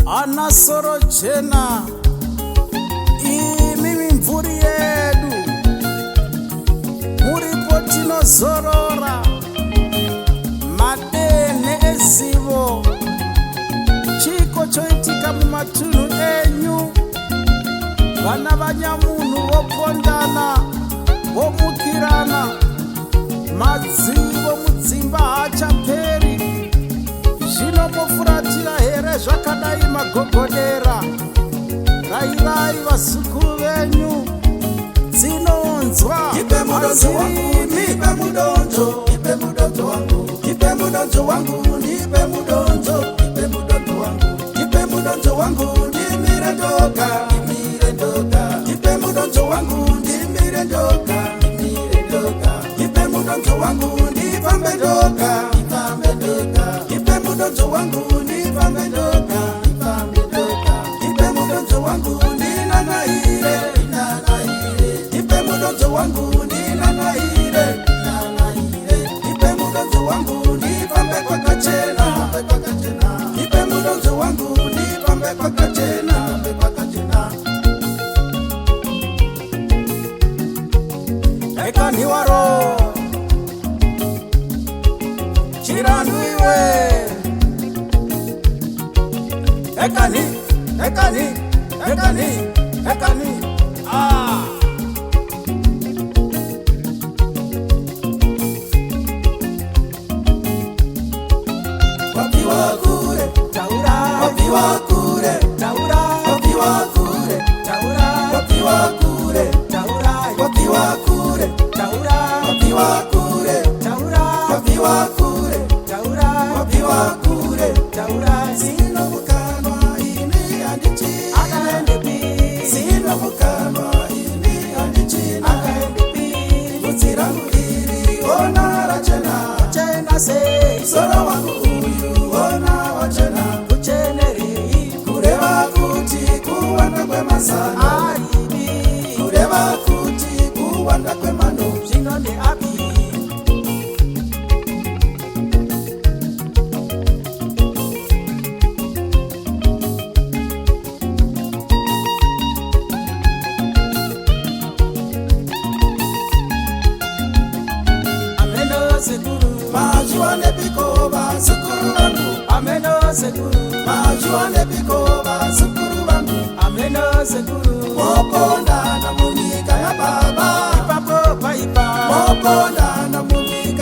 ana soro chena, imi mvuri yedu, muripo tinozorora, madene ezivo, chiko choitika mumatunhu enyu, vana vanyamunhu vopondana, vomukirana, madzivo mudzimba haachaperi. Zvinomufuratira here zvakadai magogodera, rairai vazukuru venyu dzinonzwa. Ipe mudonzo wangu, nipe mudonzo, ipe mudonzo wangu, ipe mudonzo wangu, nipe mudonzo, ipe mudonzo wangu, ipe mudonzo wangu, ndimire ndoka, ndimire ndoka, ipe mudonzo wangu, ndimire ndoka, ndimire ndoka, ipe mudonzo wangu, ndifambe ndoka, ndifambe ndoka, ipe mudonzo wangu, ndifambe ndoka, ndifambe ndoka, ipe mudonzo wangu, ndinanaire, ndinanaire, ipe mudonzo wangu, ndinanaire, ndinanaire, ipe mudonzo wangu, ndifambe kwakachena, kwakachena, ipe mudonzo wangu, ndifambe kwakachena, kwakachena. Ekaniwaro chirandu iwe, ekani, ekani, ekani, ekani, ah. Wapiwa kure, Taura, wapiwa kure, Taura, wapiwa kure, Taura, wapiwa kure, Taura, wapiwa kure, Taura, wapiwa kure, Taura, wapiwa kure, Taura, wapiwa kure, Taura, sino mukanwa ini andichi, akaende pi, sino mukanwa ini andichi, akaende pi, utsirangu iri ona rachena, chena se, soro wangu uyu ona wachena, kucheneri, kureva kuti kuwanda kwemasana, aibi, kureva kuti kuwanda kwemano, zvinonde api. Ameno sekuru, majuwa nepiko vasukuru vangu, ameno sekuru, majuwa nepiko vasukuru vangu, ameno sekuru, moponda na munyika ya baba, ipapo paipa, moponda